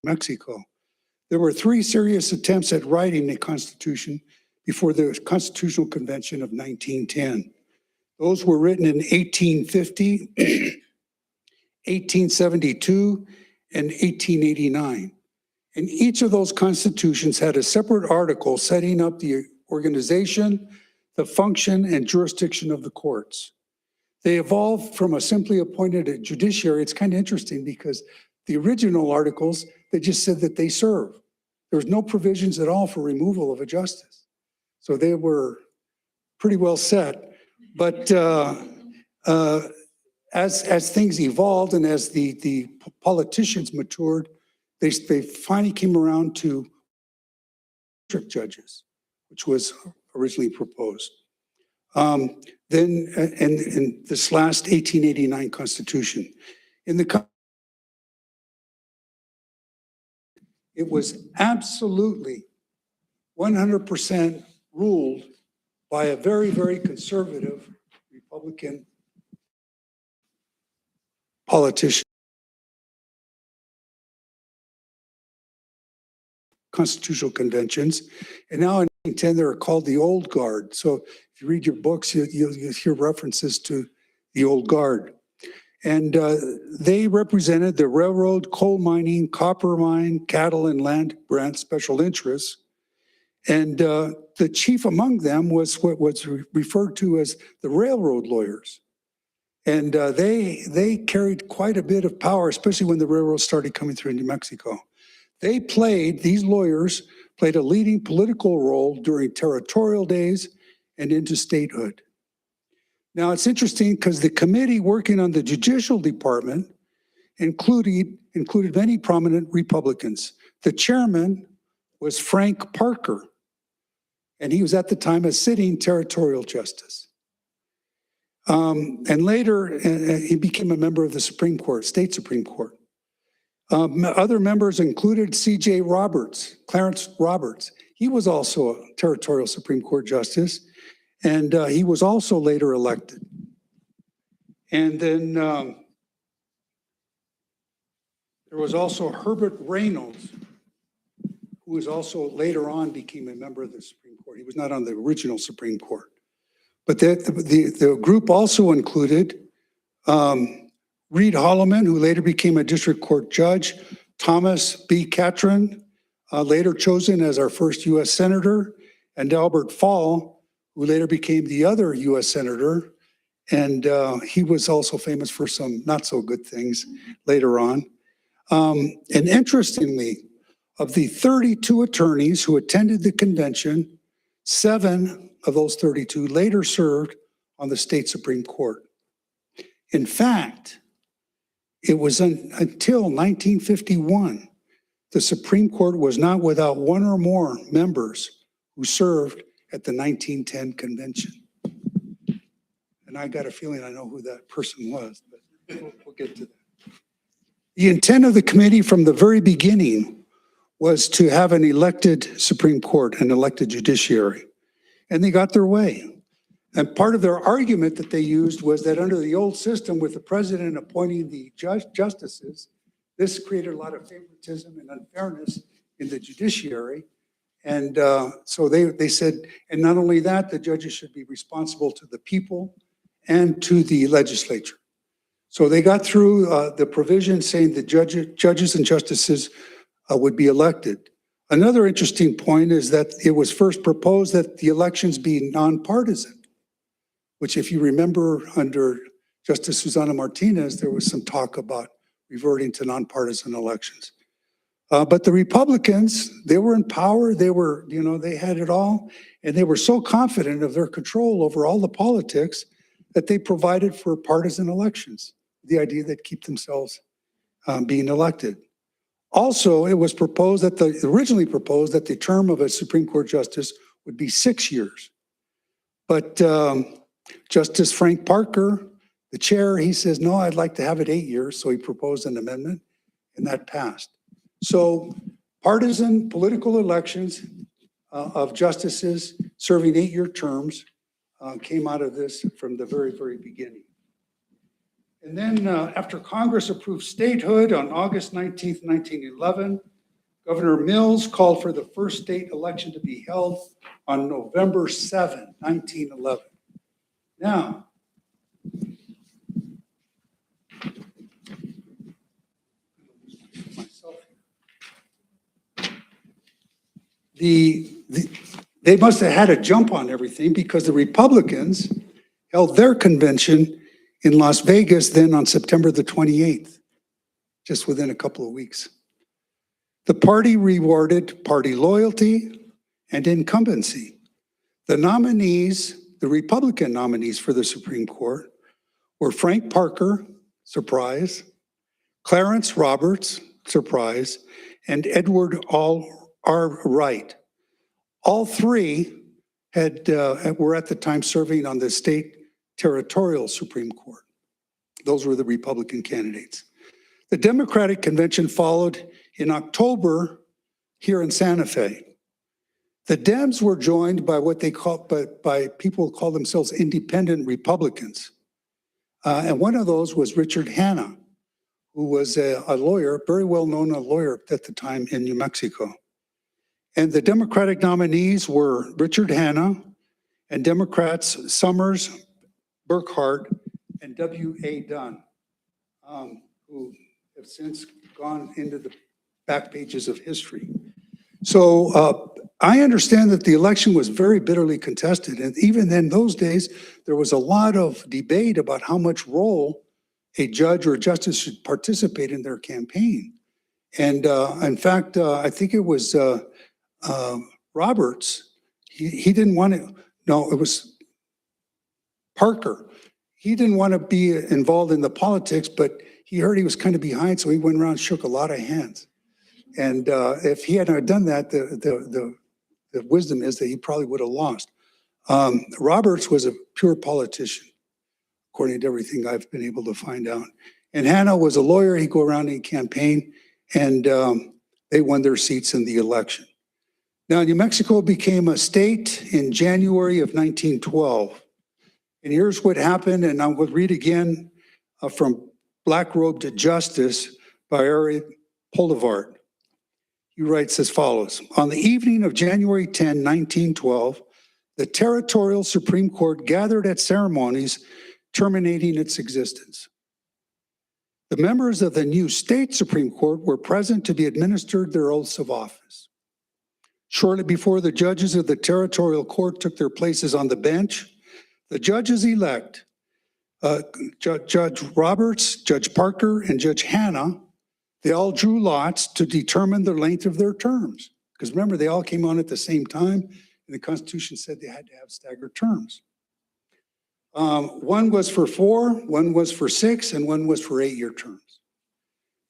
Mexico. There were 3 serious attempts at writing a constitution before the Constitutional Convention of 1910. Those were written in 1850, 1872, and 1889. And each of those constitutions had a separate article setting up the organization, the function, and jurisdiction of the courts. They evolved from a simply appointed judiciary. It's kind of interesting because the original articles, they just said that they serve. There was no provisions at all for removal of a justice. So they were pretty well set. But as things evolved and as the politicians matured, they finally came around to district judges, which was originally proposed. Then in this last 1889 Constitution, it was absolutely 100% ruled by a very, very conservative Republican politician. Constitutional conventions, and now in 1910 they're called the Old Guard. So if you read your books, you'll hear references to the Old Guard. And they represented the railroad, coal mining, copper mine, cattle, and land grant special interests. And the chief among them was what was referred to as the railroad lawyers. And they carried quite a bit of power, especially when the railroads started coming through New Mexico. These lawyers played a leading political role during territorial days and into statehood. Now, it's interesting because the committee working on the judicial department included many prominent Republicans. The chairman was Frank Parker, and he was at the time a sitting territorial justice. And later, he became a member of the Supreme Court, state Supreme Court. Other members included C.J. Roberts, Clarence Roberts. He was also a territorial Supreme Court justice, and he was also later elected. And then there was also Herbert Reynolds, who was also later on became a member of the Supreme Court. He was not on the original Supreme Court. But the group also included Reed Holloman, who later became a district court judge, Thomas B. Catron, later chosen as our first U.S. Senator, and Albert Fall, who later became the other U.S. Senator. And he was also famous for some not so good things later on. And interestingly, of the 32 attorneys who attended the convention, 7 of those 32 later served on the state Supreme Court. In fact, it was until 1951, the Supreme Court was not without 1 or more members who served at the 1910 convention. And I got a feeling I know who that person was, but we'll get to that. The intent of the committee from the very beginning was to have an elected Supreme Court, an elected judiciary, and they got their way. And part of their argument that they used was that under the old system with the president appointing the justices, this created a lot of favoritism and unfairness in the judiciary. And so they said, and not only that, the judges should be responsible to the people and to the legislature. So they got through the provision saying that judges and justices would be elected. Another interesting point is that it was first proposed that the elections be nonpartisan, which if you remember under Justice Susana Martinez, there was some talk about reverting to nonpartisan elections. But the Republicans, they were in power, they had it all, and they were so confident of their control over all the politics that they provided for partisan elections, the idea that keep themselves being elected. Also, it was originally proposed that the term of a Supreme Court justice would be 6 years. But Justice Frank Parker, the chair, he says, no, I'd like to have it 8 years. So he proposed an amendment and that passed. So partisan political elections of justices serving 8-year terms came out of this from the very, very beginning. And then after Congress approved statehood on August 19th, 1911, Governor Mills called for the first state election to be held on November 7, 1911. Now, they must have had a jump on everything because the Republicans held their convention in Las Vegas then on September the 28th, just within a couple of weeks. The party rewarded party loyalty and incumbency. The nominees, the Republican nominees for the Supreme Court, were Frank Parker, surprise, Clarence Roberts, surprise, and Edward R. Wright. All three were at the time serving on the state territorial Supreme Court. Those were the Republican candidates. The Democratic convention followed in October here in Santa Fe. The Dems were joined by what they call, by people who call themselves independent Republicans. And one of those was Richard Hanna, who was a lawyer, very well known a lawyer at the time in New Mexico. And the Democratic nominees were Richard Hanna and Democrats Summers, Burkhart, and W.A. Dunn, who have since gone into the back pages of history. So I understand that the election was very bitterly contested. And even in those days, there was a lot of debate about how much role a judge or a justice should participate in their campaign. And in fact, I think it was Roberts. He didn't want to, no, it was Parker. He didn't want to be involved in the politics, but he heard he was kind of behind, so he went around and shook a lot of hands. And if he hadn't done that, the wisdom is that he probably would have lost. Roberts was a pure politician, according to everything I've been able to find out. And Hanna was a lawyer. He'd go around and campaign, and they won their seats in the election. Now, New Mexico became a state in January of 1912. And here's what happened, and I will read again from Black Robe to Justice by Ari Polivart. He writes as follows. On the evening of January 10, 1912, the Territorial Supreme Court gathered at ceremonies terminating its existence. The members of the new state Supreme Court were present to be administered their oaths of office. Shortly before the judges of the Territorial Court took their places on the bench, the judges-elect, Judge Roberts, Judge Parker, and Judge Hanna, they all drew lots to determine the length of their terms. Because remember, they all came on at the same time, and the Constitution said they had to have staggered terms. One was for 4, one was for 6, and one was for 8-year terms.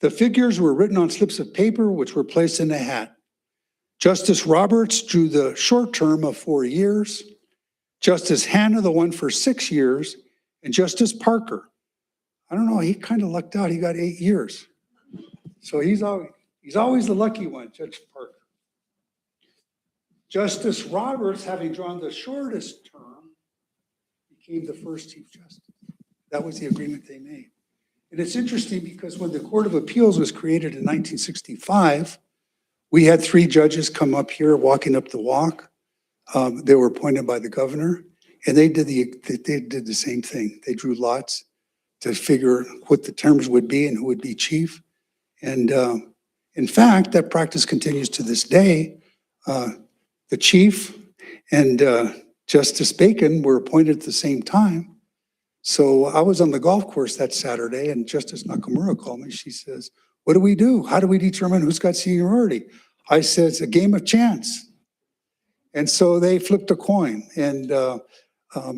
The figures were written on slips of paper, which were placed in a hat. Justice Roberts drew the short term of 4 years, Justice Hanna the one for 6 years, and Justice Parker, I don't know, he kind of lucked out, he got 8 years. So he's always the lucky one, Judge Parker. Justice Roberts, having drawn the shortest term, became the first Chief Justice. That was the agreement they made. And it's interesting because when the Court of Appeals was created in 1965, we had 3 judges come up here walking up the walk. They were appointed by the governor, and they did the same thing. They drew lots to figure what the terms would be and who would be chief. And in fact, that practice continues to this day. The chief and Justice Bacon were appointed at the same time. So I was on the golf course that Saturday, and Justice Nakamura called me. She says, "What do we do? How do we determine who's got seniority?" I said, "It's a game of chance." And so they flipped a coin. And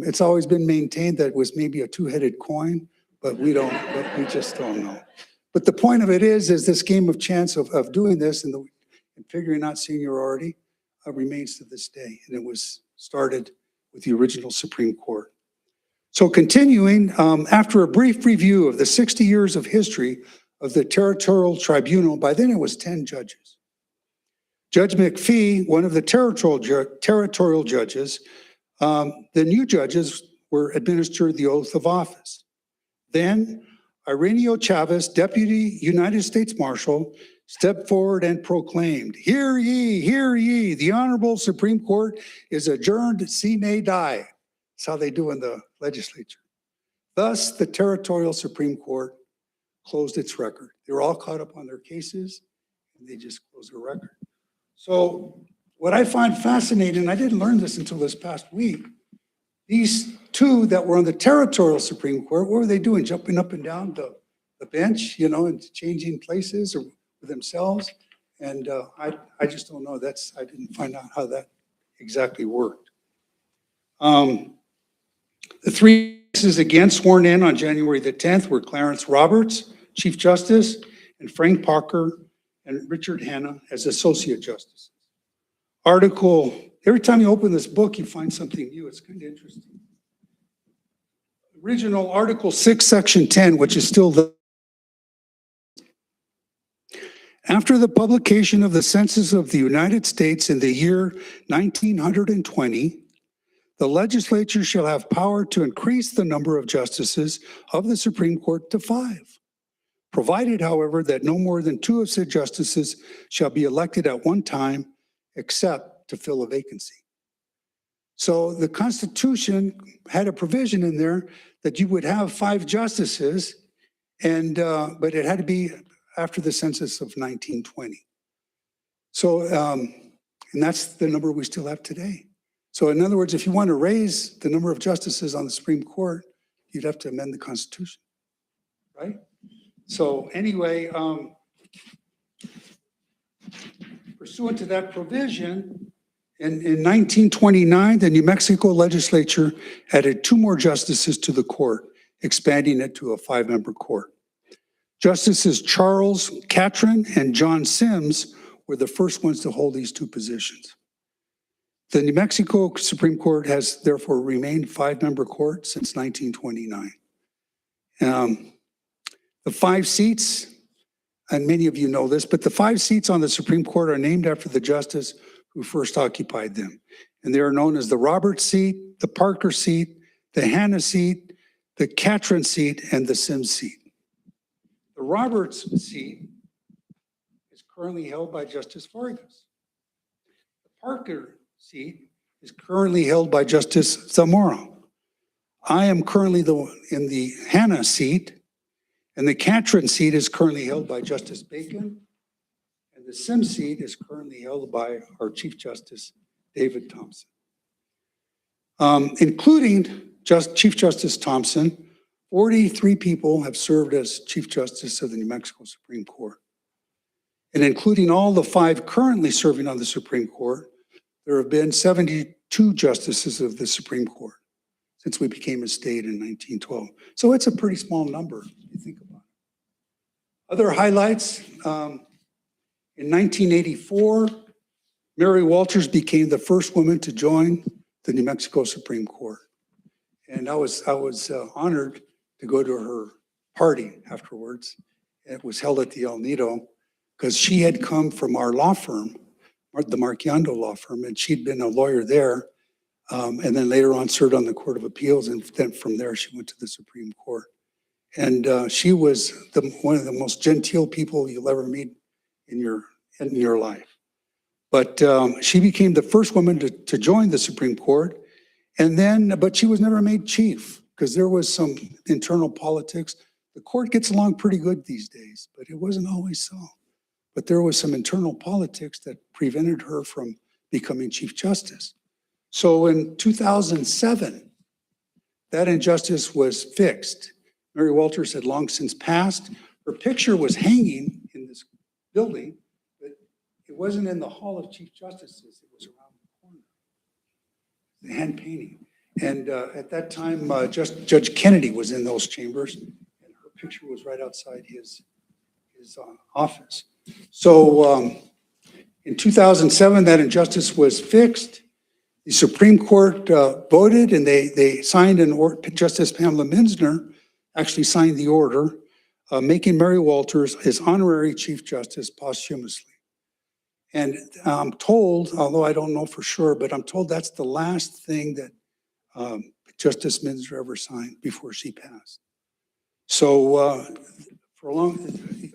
it's always been maintained that it was maybe a 2-headed coin, but we just don't know. But the point of it is this game of chance of doing this and figuring out seniority remains to this day. And it was started with the original Supreme Court. So continuing, after a brief review of the 60 years of history of the Territorial Tribunal, by then it was 10 judges. Judge McPhee, one of the territorial judges, the new judges were administered the oath of office. Then, Ireneo Chavez, Deputy United States Marshal, stepped forward and proclaimed, hear ye, the Honorable Supreme Court is adjourned sine die. That's how they do in the legislature. Thus, the territorial Supreme Court closed its record. They were all caught up on their cases, and they just closed their record. So what I find fascinating, I didn't learn this until this past week, these two that were on the territorial Supreme Court, what were they doing? Jumping up and down the bench, you know, and changing places or themselves? And I just don't know. I didn't find out how that exactly worked. The three cases again sworn in on January the 10th were Clarence Roberts, Chief Justice, and Frank Parker and Richard Hanna as Associate Justices. Every time you open this book, you find something new. It's kind of interesting. Original Article 6, Section 10, which is still the after the publication of the Census of the United States in the year 1920, the legislature shall have power to increase the number of justices of the Supreme Court to 5, provided, however, that no more than 2 of said justices shall be elected at one time, except to fill a vacancy. So the Constitution had a provision in there that you would have 5 justices, and but it had to be after the census of 1920. So, and that's the number we still have today. So in other words, if you want to raise the number of justices on the Supreme Court, you'd have to amend the Constitution, right? So anyway, pursuant to that provision, in 1929, the New Mexico legislature added 2 more justices to the court, expanding it to a 5-member court. Justices Charles Catron and John Sims were the first ones to hold these 2 positions. The New Mexico Supreme Court has therefore remained 5-member court since 1929. The 5 seats, and many of you know this, but the 5 seats on the Supreme Court are named after the justice who first occupied them. And they are known as the Roberts seat, the Parker seat, the Hanna seat, the Catron seat, and the Sims seat. The Roberts seat is currently held by Justice Vargas. The Parker seat is currently held by Justice Zamora. I am currently in the Hanna seat, and the Catron seat is currently held by Justice Bacon, and the Sims seat is currently held by our Chief Justice, David Thompson. Including Chief Justice Thompson, 43 people have served as Chief Justice of the New Mexico Supreme Court. And including all the 5 currently serving on the Supreme Court, there have been 72 justices of the Supreme Court since we became a state in 1912. So it's a pretty small number, if you think about it. Other highlights, in 1984, Mary Walters became the first woman to join the New Mexico Supreme Court. And I was honored to go to her party afterwards. It was held at the El Nido because she had come from our law firm, the Marchiando law firm, and she'd been a lawyer there. And then later on served on the Court of Appeals. And then from there, she went to the Supreme Court. And she was one of the most genteel people you'll ever meet in your life. But she became the first woman to join the Supreme Court. And then, but she was never made chief because there was some internal politics. The court gets along pretty good these days, but it wasn't always so. But there was some internal politics that prevented her from becoming Chief Justice. So in 2007, that injustice was fixed. Mary Walters had long since passed. Her picture was hanging in this building, but it wasn't in the Hall of Chief Justices. It was around the corner, the hand painting. And at that time, Judge Kennedy was in those chambers, and her picture was right outside his office. So in 2007, that injustice was fixed. The Supreme Court voted, and they signed an order. Justice Pamela Minzner actually signed the order making Mary Walters his honorary Chief Justice posthumously. And I'm told, although I don't know for sure, but I'm told that's the last thing that Justice Minzner ever signed before she passed. So for a long,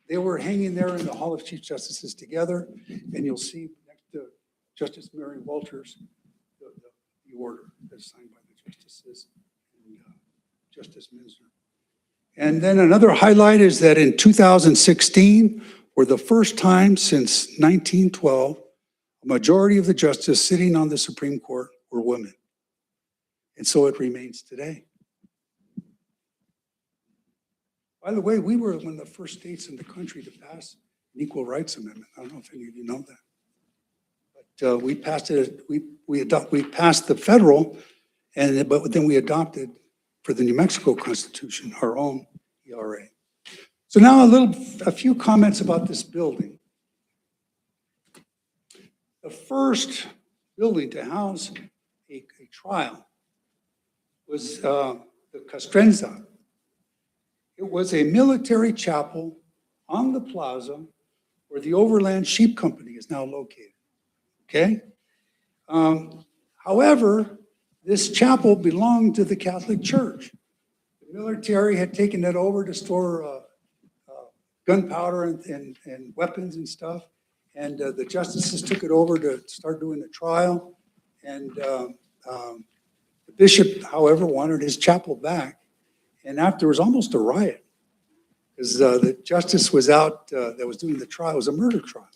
they were hanging there in the Hall of Chief Justices together, and you'll see next to Justice Mary Walters, the order that's signed by the justices and Justice Minster. And then another highlight is that in 2016, for the first time since 1912, a majority of the justices sitting on the Supreme Court were women. And so it remains today. By the way, we were one of the first states in the country to pass an Equal Rights Amendment. I don't know if any of you know that. But we passed it, we passed the federal, but then we adopted for the New Mexico Constitution, our own ERA. So now a few comments about this building. The first building to house a trial was the Castrenza. It was a military chapel on the plaza where the Overland Sheep Company is now located, okay? However, this chapel belonged to the Catholic Church. The military had taken it over to store gunpowder and weapons and stuff, and the justices took it over to start doing the trial, and the bishop, however, wanted his chapel back. And after, there was almost a riot because the justice was out that was doing the trial. It was a murder trial.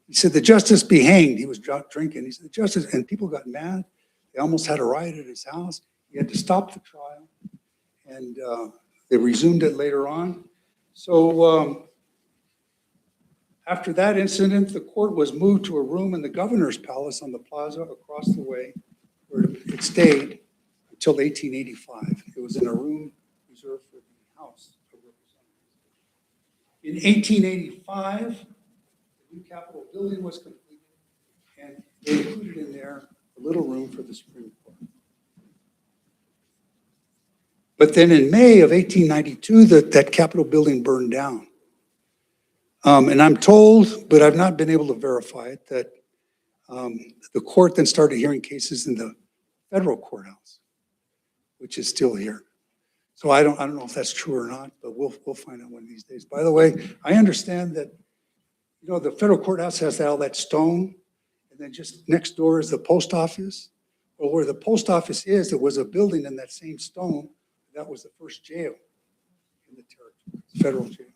He said, the justice be hanged. He was drinking. He said, the justice, and people got mad. They almost had a riot at his house. He had to stop the trial. And they resumed it later on. So after that incident, the court was moved to a room in the governor's palace on the plaza across the way, where it stayed until 1885. It was in a room reserved for the House of Representatives. In 1885, the new Capitol building was completed, and they included in there a little room for the Supreme Court. But then in May of 1892, that Capitol building burned down. And I'm told, but I've not been able to verify it, that the court then started hearing cases in the federal courthouse, which is still here. So I don't know if that's true or not, but we'll find out one of these days. By the way, I understand that, you know, the federal courthouse has all that stone, and then just next door is the post office. Well, where the post office is, there was a building in that same stone. That was the first jail in the territory, federal jail.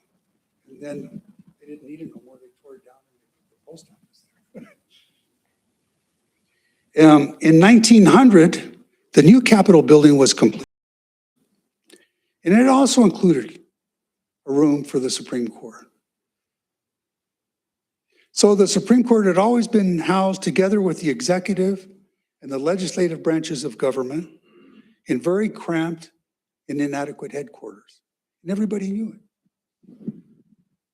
And then they didn't need it no more. They tore it down and they put the post office there. In 1900, the new Capitol building was complete. And it also included a room for the Supreme Court. So the Supreme Court had always been housed together with the executive and the legislative branches of government in very cramped and inadequate headquarters. And everybody knew it.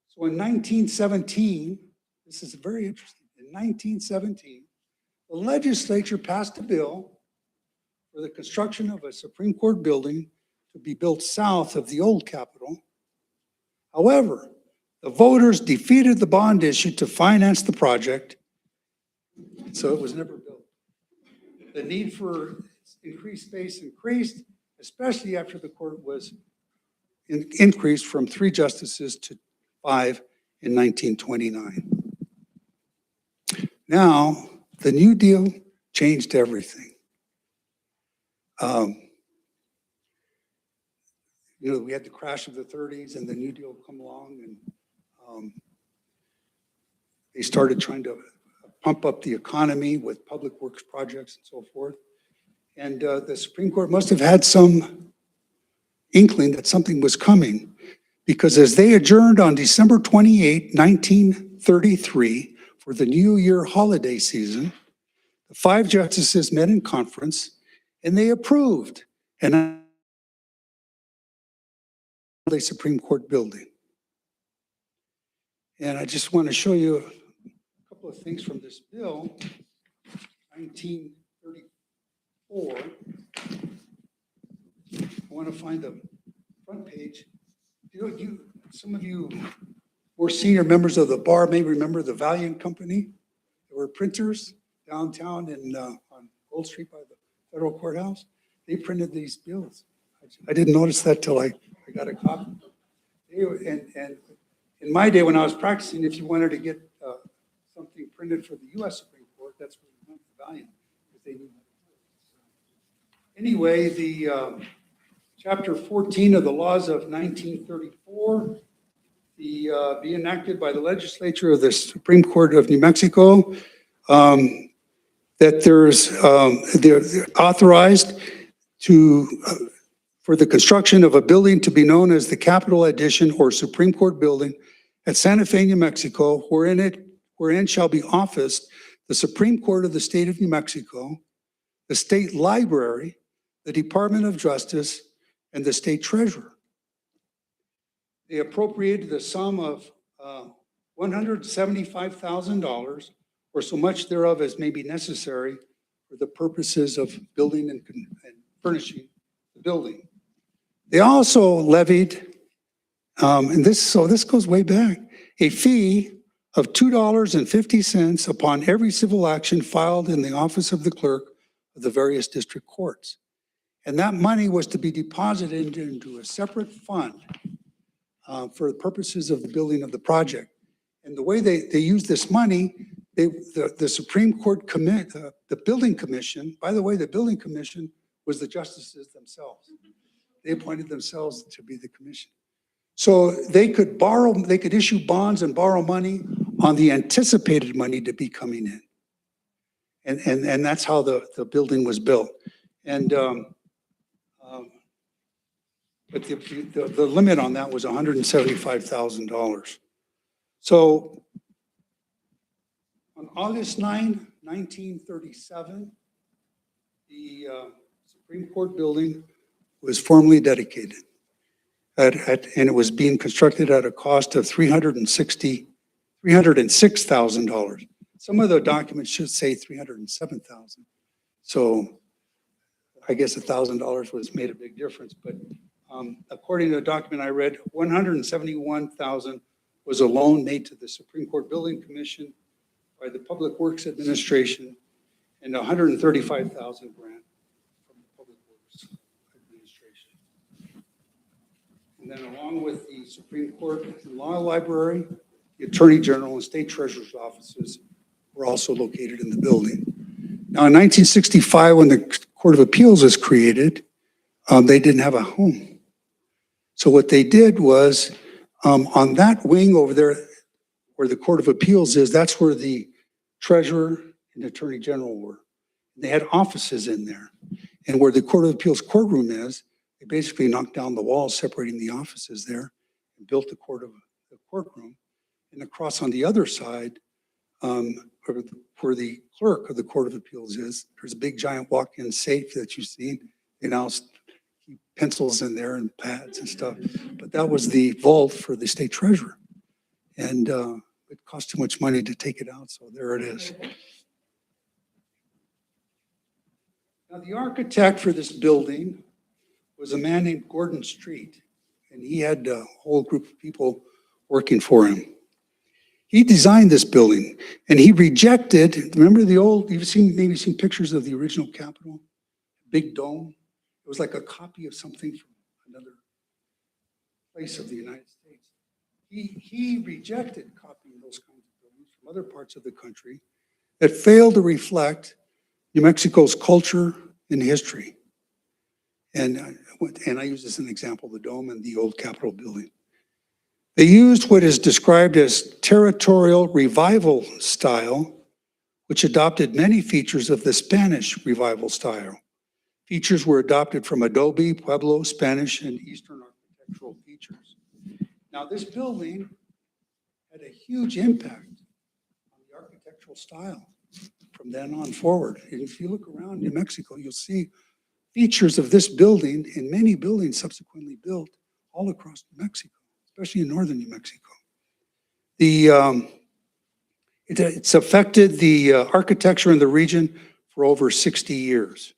So in 1917, this is very interesting, in 1917, the legislature passed a bill for the construction of a Supreme Court building to be built south of the old Capitol. However, the voters defeated the bond issue to finance the project, so it was never built. The need for increased space increased, especially after the court was increased from 3 justices to 5 in 1929. Now, the New Deal changed everything. You know, we had the crash of the 30s and the New Deal come along, and they started trying to pump up the economy with public works projects and so forth. And the Supreme Court must have had some inkling that something was coming, because as they adjourned on December 28, 1933, for the New Year holiday season, the 5 justices met in conference and they approved a Supreme Court building. And I just want to show you a couple of things from this bill, 1934. I want to find the front page. You know, some of you more senior members of the bar may remember the Valiant Company. There were printers downtown on Gold Street by the federal courthouse. They printed these bills. I didn't notice that till I I got a copy. And in my day, when I was practicing, if you wanted to get something printed for the U.S. Supreme Court, that's where you went to Valiant, because they knew how to do it. Anyway, the Chapter 14 of the laws of 1934, be enacted by the legislature of the Supreme Court of New Mexico, that they're authorized for the construction of a building to be known as the Capitol Edition or Supreme Court Building at Santa Fe, New Mexico, wherein shall be officed the Supreme Court of the State of New Mexico, the State Library, the Department of Justice, and the State Treasurer. They appropriated the sum of $175,000, or so much thereof as may be necessary for the purposes of building and furnishing the building. They also levied, and this goes way back, a fee of $2.50 upon every civil action filed in the office of the clerk of the various district courts. And that money was to be deposited into a separate fund for the purposes of the building of the project. And the way they used this money, the Supreme Court the building commission, by the way, the building commission was the justices themselves. They appointed themselves to be the commission. So they could issue bonds and borrow money on the anticipated money to be coming in. And that's how the building was built. And but the limit on that was $175,000. So on August 9, 1937, the Supreme Court building was formally dedicated. And it was being constructed at a cost of $306,000. Some of the documents should say $307,000. So I guess $1,000 was made a big difference. But according to a document I read, $171,000 was a loan made to the Supreme Court Building Commission by the Public Works Administration, and $135,000 grant from the Public Works Administration. And then along with the Supreme Court Law Library, the Attorney General and State Treasurer's offices were also located in the building. Now, in 1965, when the Court of Appeals was created, they didn't have a home. So what they did was, on that wing over there where the Court of Appeals is, that's where the Treasurer and Attorney General were. They had offices in there. And where the Court of Appeals courtroom is, they basically knocked down the walls separating the offices there and built the courtroom. And across on the other side, where the clerk of the Court of Appeals is, there's a big giant walk-in safe that you've seen. They now keep pencils in there and pads and stuff. But that was the vault for the state treasurer. And it cost too much money to take it out, so there it is. Now, the architect for this building was a man named Gordon Street, and he had a whole group of people working for him. He designed this building, and he rejected, remember the old, you've maybe seen pictures of the original Capitol? Big dome. It was like a copy of something from another place of the United States. He rejected copying those kinds of buildings from other parts of the country that failed to reflect New Mexico's culture and history. And I use this as an example, the dome and the old Capitol building. They used what is described as territorial revival style, which adopted many features of the Spanish revival style. Features were adopted from Adobe, Pueblo, Spanish, and Eastern architectural features. Now, this building had a huge impact on the architectural style from then on forward. And if you look around New Mexico, you'll see features of this building and many buildings subsequently built all across New Mexico, especially in northern New Mexico. It's affected the architecture in the region for over 60 years.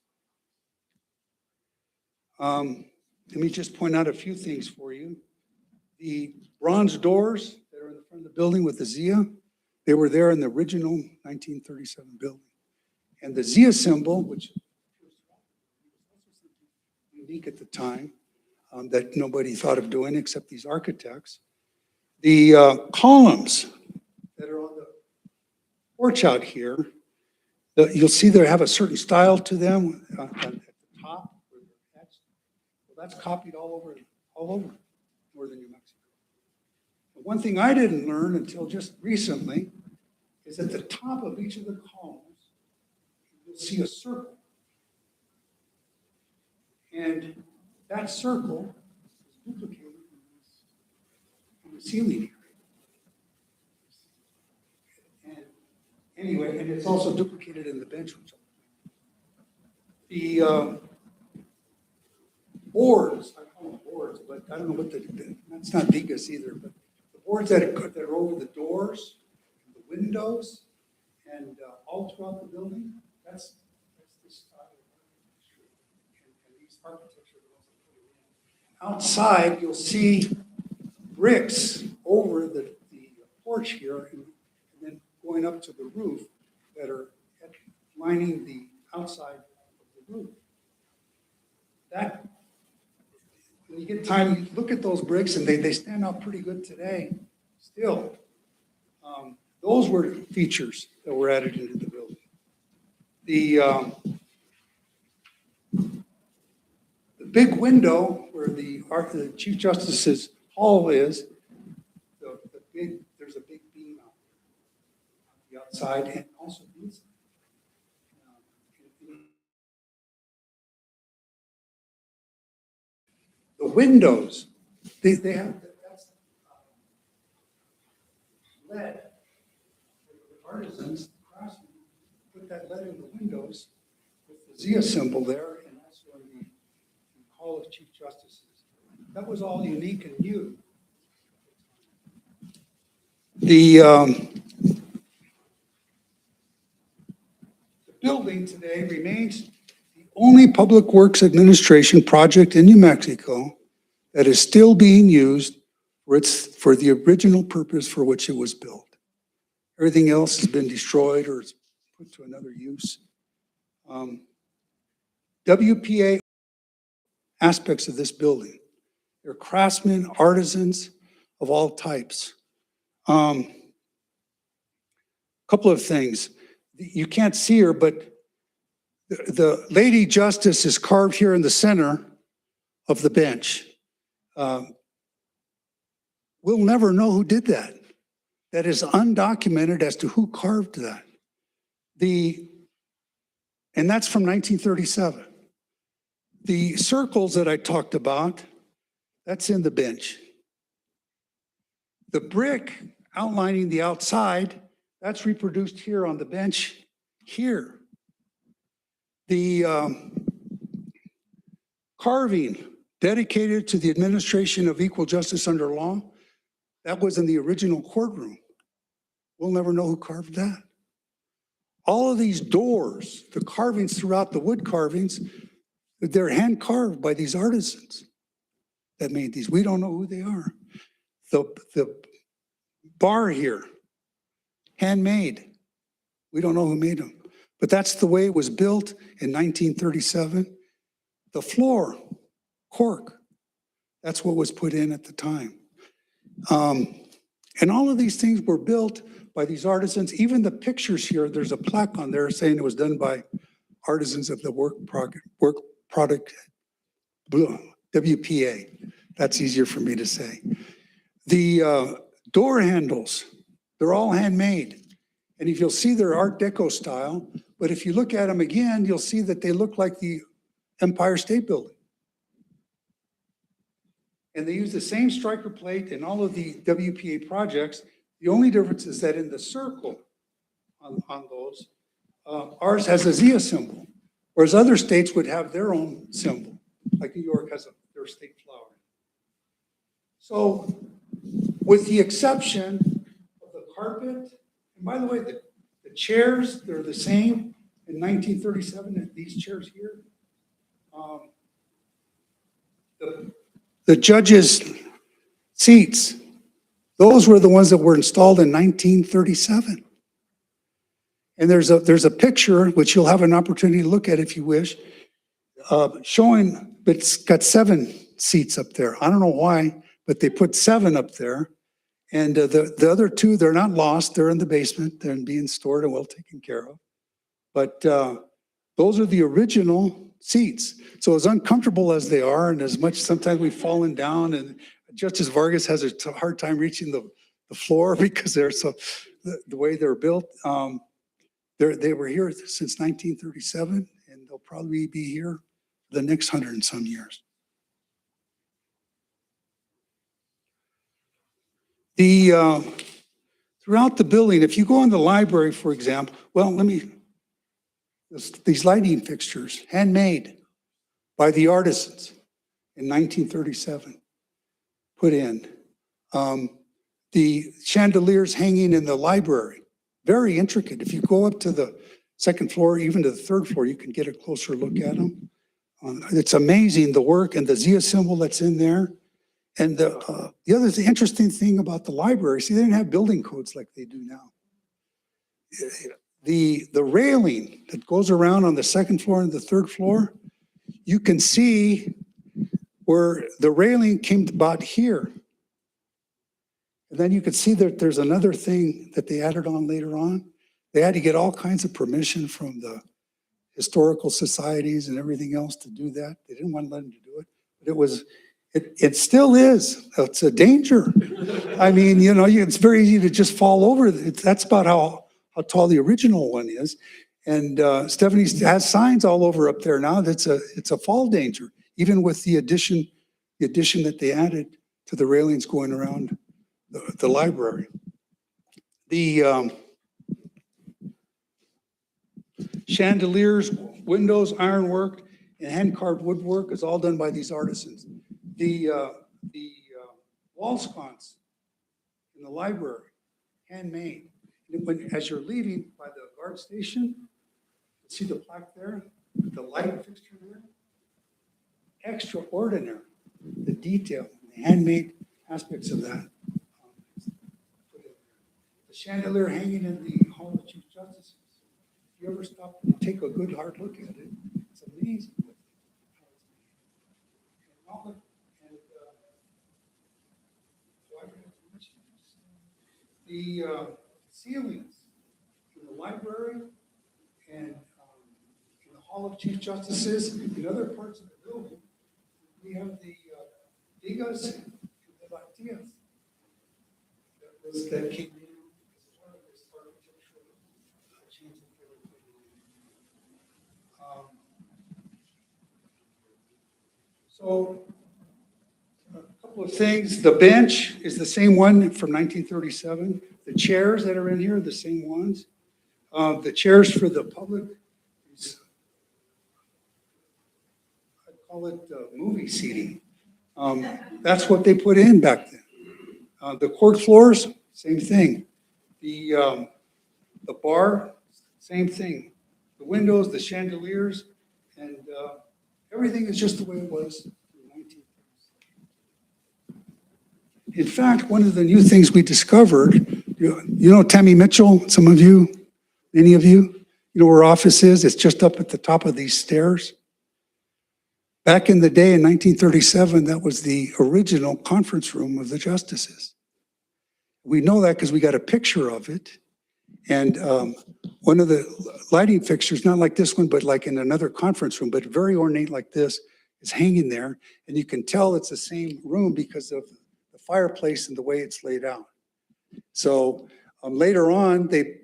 Let me just point out a few things for you. The bronze doors that are in the front of the building with the Zia, they were there in the original 1937 building. And the Zia symbol, which was unique at the time, that nobody thought of doing except these architects. The columns that are on the porch out here, you'll see they have a certain style to them at the top. Well, that's copied all over northern New Mexico. But one thing I didn't learn until just recently is at the top of each of the columns, you'll see a circle. And that circle is duplicated in the ceiling area. And anyway, and it's also duplicated in the bench. The boards, I call them boards, but I don't know what that's not vigas either, but the boards that are over the doors, the windows, and all throughout the building, that's the style of architecture. And these architecture outside, you'll see bricks over the porch here, and then going up to the roof that are lining the outside of the roof. That, when you get time, you look at those bricks, and they stand out pretty good today, still. Those were features that were added into the building. The big window where the Chief Justice's hall is, there's a big beam out there on the outside and also inside. The windows, they have, that's lead. The artisans, the craftsmen, put that lead in the windows with the Zia symbol there, and also in the Hall of Chief Justices. That was all unique and new. The building today remains the only public works administration project in New Mexico that is still being used for the original purpose for which it was built. Everything else has been destroyed or is put to another use. WPA aspects of this building. They're craftsmen, artisans of all types. Couple of things. You can't see her, but the Lady Justice is carved here in the center of the bench. We'll never know who did that. That is undocumented as to who carved that. And that's from 1937. The circles that I talked about, that's in the bench. The brick outlining the outside, that's reproduced here on the bench here. The carving dedicated to the administration of equal justice under law, that was in the original courtroom. We'll never know who carved that. All of these doors, the carvings throughout the wood carvings, they're hand carved by these artisans that made these. We don't know who they are. The bar here, handmade. We don't know who made them, but that's the way it was built in 1937. The floor, cork, that's what was put in at the time. And all of these things were built by these artisans. Even the pictures here, there's a plaque on there saying it was done by artisans of the work product, WPA. That's easier for me to say. The door handles, they're all handmade. And if you'll see, they're Art Deco style, but if you look at them again, you'll see that they look like the Empire State Building. And they use the same striker plate in all of the WPA projects. The only difference is that in the circle on those, ours has a Zia symbol, whereas other states would have their own symbol, like New York has their state flower. So with the exception of the carpet, and by the way, the chairs, they're the same in 1937 as these chairs here. The judges' seats, those were the ones that were installed in 1937. And there's a picture, which you'll have an opportunity to look at if you wish, showing, but it's got seven seats up there. I don't know why, but they put 7 up there. And the other 2, they're not lost. They're in the basement. They're being stored and well taken care of. But those are the original seats. So as uncomfortable as they are, and as much sometimes we've fallen down, and Justice Vargas has a hard time reaching the floor because they're so the way they're built. They were here since 1937, and they'll probably be here the next 100 and some years. Throughout the building, if you go in the library, for example, these lighting fixtures, handmade by the artisans in 1937, put in. The chandeliers hanging in the library, very intricate. If you go up to the 2nd floor, even to the 3rd floor, you can get a closer look at them. It's amazing, the work and the Zia symbol that's in there. And the other interesting thing about the library, see, they didn't have building codes like they do now. The railing that goes around on the 2nd floor and the 3rd floor, you can see where the railing came about here. And then you can see that there's another thing that they added on later on. They had to get all kinds of permission from the historical societies and everything else to do that. They didn't want to let them do it, but it still is. It's a danger. I mean, it's very easy to just fall over. That's about how tall the original one is. And Stephanie has signs all over up there now. It's a fall danger, even with the addition that they added to the railings going around the library. The chandeliers, windows, ironwork, and hand-carved woodwork is all done by these artisans. The wall sconce in the library, handmade. As you're leaving by the guard station, see the plaque there, the light fixture there? Extraordinary, the detail, the handmade aspects of that. The chandelier hanging in the Hall of Chief Justices. If you ever stop and take a good hard look at it, it's amazing. The ceilings in the library and in the Hall of Chief Justices, in other parts of the building, we have the vigas and the latillas that came in as part of this architectural change that they were putting in. So, a couple of things. The bench is the same one from 1937. The chairs that are in here are the same ones. The chairs for the public, I call it movie seating. That's what they put in back then. The court floors, same thing. The bar, same thing. The windows, the chandeliers, and everything is just the way it was in 1930s. In fact, one of the new things we discovered, Tammy Mitchell, some of you, many of you, where her office is? It's just up at the top of these stairs. Back in the day in 1937, that was the original conference room of the justices. We know that because we got a picture of it. And one of the lighting fixtures, not like this one, but like in another conference room, but very ornate like this, is hanging there. And you can tell it's the same room because of the fireplace and the way it's laid out. So later on, they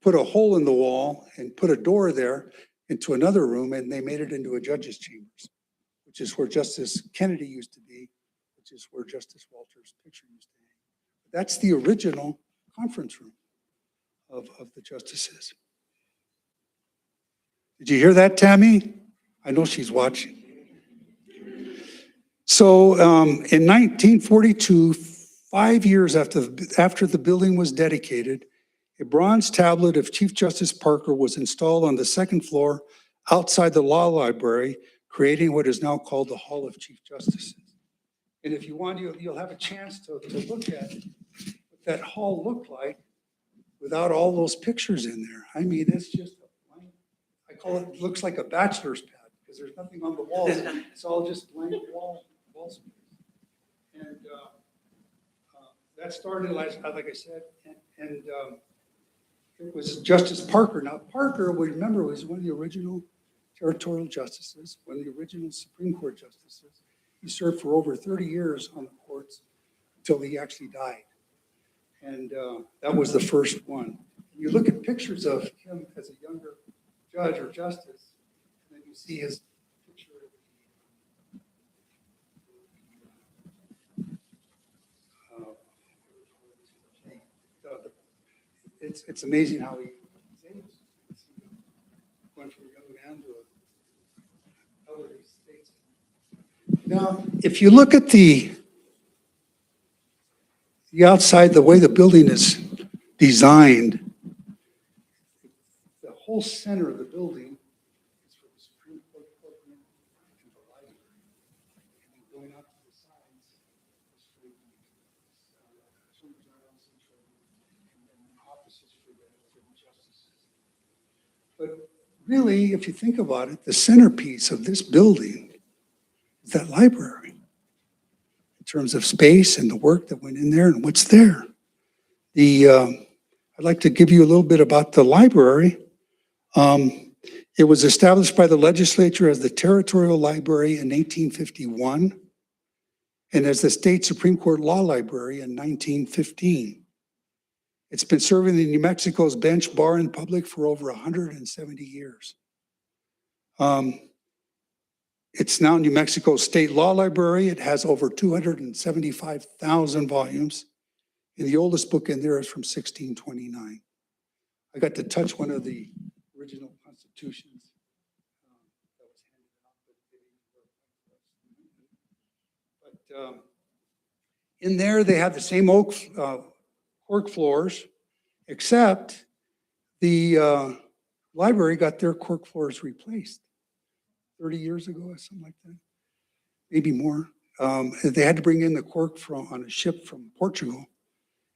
put a hole in the wall and put a door there into another room, and they made it into a judge's chambers, which is where Justice Kennedy used to be, which is where Justice Walter's picture used to hang. That's the original conference room of the justices. Did you hear that, Tammy? I know she's watching. So in 1942, 5 years after the building was dedicated, a bronze tablet of Chief Justice Parker was installed on the 2nd floor outside the law library, creating what is now called the Hall of Chief Justices. And if you want, you'll have a chance to look at what that hall looked like without all those pictures in there. I mean, it's just a blank, I call it, looks like a bachelor's pad. because there's nothing on the walls. It's all just blank wall space. And that started, like I said, and it was Justice Parker. Now, Parker, we remember, was one of the original territorial justices, one of the original Supreme Court justices. He served for over 30 years on the courts until he actually died. And that was the first one. You look at pictures of him as a younger judge or justice, and then you see his picture of it's amazing how he's able to went from a young man to a elderly statesman. Now, if you look at the outside, the way the building is designed, the whole center of the building is for the Supreme Court courtroom and the library. And then going out to the sides is for the attorney general's and then offices for the justices. But really, if you think about it, the centerpiece of this building is that library in terms of space and the work that went in there and what's there. I'd like to give you a little bit about the library. It was established by the legislature as the Territorial Library in 1851 and as the State Supreme Court Law Library in 1915. It's been serving the New Mexico's bench, bar, and public for over 170 years. It's now New Mexico's State Law Library. It has over 275,000 volumes. And the oldest book in there is from 1629. I got to touch one of the original constitutions that was handed out. But in there, they have the same oak cork floors, except the library got their cork floors replaced 30 years ago or something like that, maybe more. They had to bring in the cork on a ship from Portugal.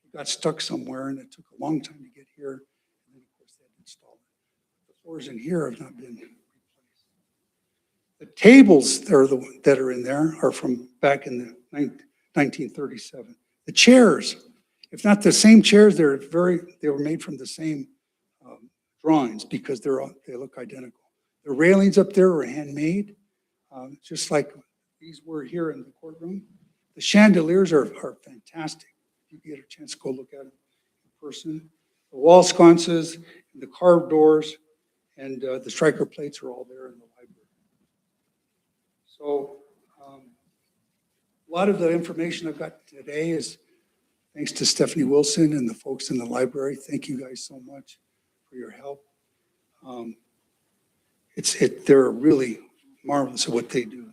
It got stuck somewhere, and it took a long time to get here. And then, of course, they had to install it. The floors in here have not been replaced. The tables that are in there are from back in the 1937. The chairs, if not the same chairs, they were made from the same drawings because they look identical. The railings up there are handmade, just like these were here in the courtroom. The chandeliers are fantastic. If you get a chance to go look at them in person. The wall sconces, the carved doors, and the striker plates are all there in the library. So a lot of the information I've got today is thanks to Stephanie Wilson and the folks in the library. Thank you guys so much for your help. They're really marvelous at what they do.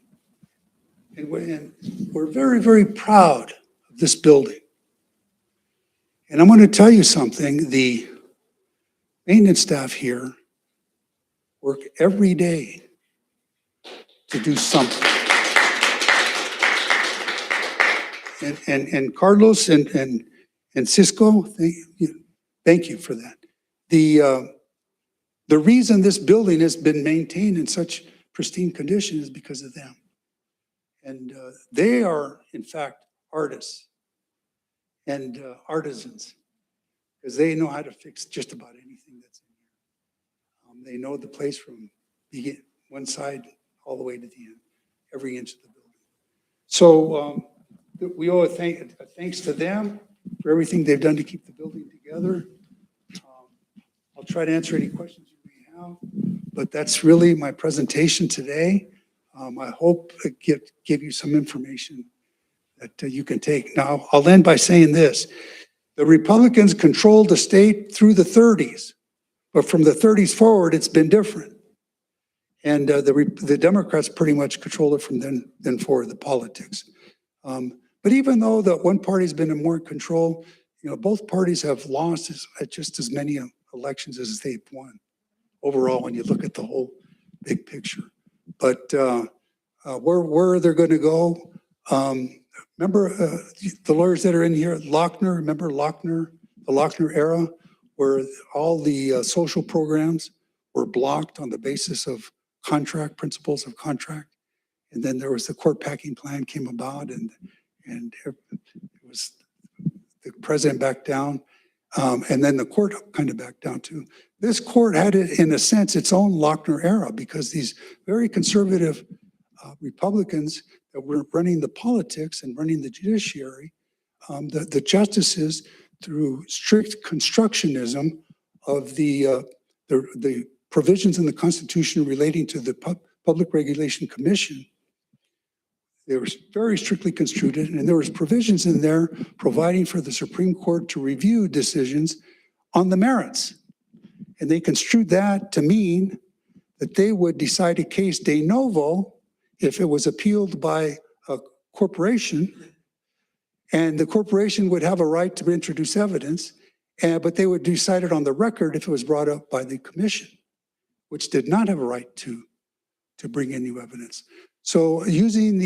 And we're very, very proud of this building. And I'm going to tell you something, the maintenance staff here work every day to do something. And Carlos and Cisco, thank you for that. The reason this building has been maintained in such pristine condition is because of them. And they are, in fact, artists and artisans, because they know how to fix just about anything that's in here. They know the place from one side all the way to the end, every inch of the building. So we owe a thanks to them for everything they've done to keep the building together. I'll try to answer any questions you may have, but that's really my presentation today. I hope to give you some information that you can take. Now, I'll end by saying this. The Republicans controlled the state through the 30s, but from the 30s forward, it's been different. And the Democrats pretty much control it from then forward, the politics. But even though the one party's been in more control, both parties have lost just as many elections as they've won overall when you look at the whole big picture. But where they're going to go, remember the lawyers that are in here, Lochner, remember Lochner, the Lochner era, where all the social programs were blocked on the basis of contract, principles of contract. And then there was the court packing plan came about, and it was the president backed down. And then the court kind of backed down too. This court had, in a sense, its own Lochner era, because these very conservative Republicans that were running the politics and running the judiciary, the justices, through strict constructionism of the provisions in the Constitution relating to the Public Regulation Commission, they were very strictly construed, and there was provisions in there providing for the Supreme Court to review decisions on the merits. And they construed that to mean that they would decide a case de novo if it was appealed by a corporation, and the corporation would have a right to introduce evidence, but they would decide it on the record if it was brought up by the commission, which did not have a right to bring in new evidence. So using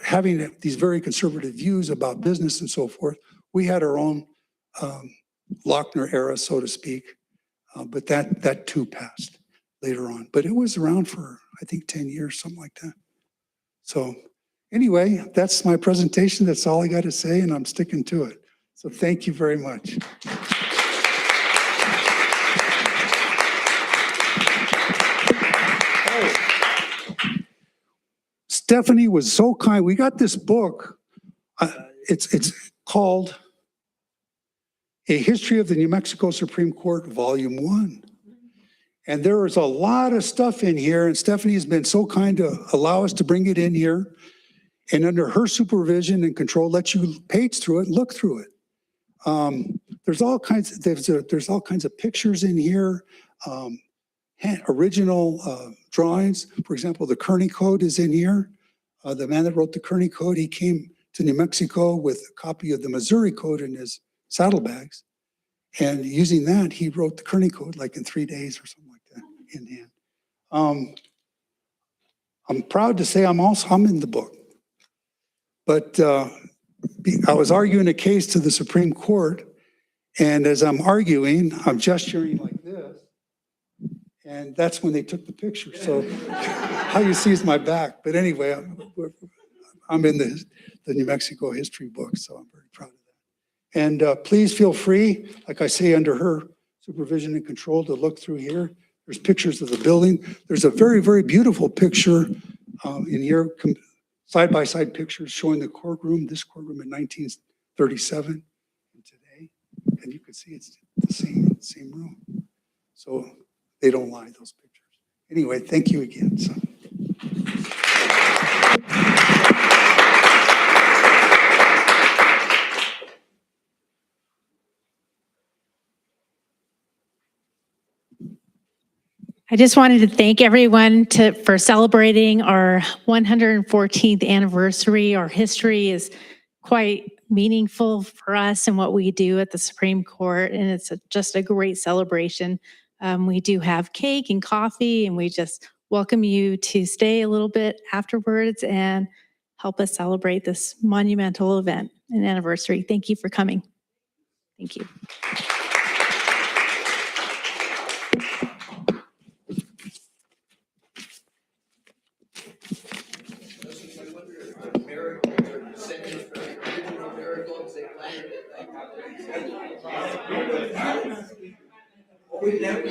having these very conservative views about business and so forth, we had our own Lochner era, so to speak, but that too passed later on. But it was around for, I think, 10 years, something like that. So anyway, that's my presentation. That's all I got to say, and I'm sticking to it. So thank you very much. Stephanie was so kind. We got this book. It's called A History of the New Mexico Supreme Court, Volume 1. And there is a lot of stuff in here, and Stephanie has been so kind to allow us to bring it in here. And under her supervision and control, let you page through it, look through it. There's all kinds of pictures in here, original drawings. For example, the Kearney Code is in here. The man that wrote the Kearney Code, he came to New Mexico with a copy of the Missouri Code in his saddlebags. And using that, he wrote the Kearney Code like in 3 days or something like that in hand. I'm proud to say I'm in the book. But I was arguing a case to the Supreme Court, and as I'm arguing, I'm gesturing like this, and that's when they took the picture. So how you see is my back. But anyway, I'm in the New Mexico history book, so I'm very proud of that. And please feel free, like I say, under her supervision and control, to look through here. There's pictures of the building. There's a very, very beautiful picture in here, side-by-side pictures showing the courtroom, this courtroom in 1937 and today. And you can see it's the same room. So they don't lie, those pictures. Anyway, thank you again. So. I just wanted to thank everyone for celebrating our 114th anniversary. Our history is quite meaningful for us and what we do at the Supreme Court, and it's just a great celebration. We do have cake and coffee, and we just welcome you to stay a little bit afterwards and help us celebrate this monumental event and anniversary. Thank you for coming. Thank you. We've never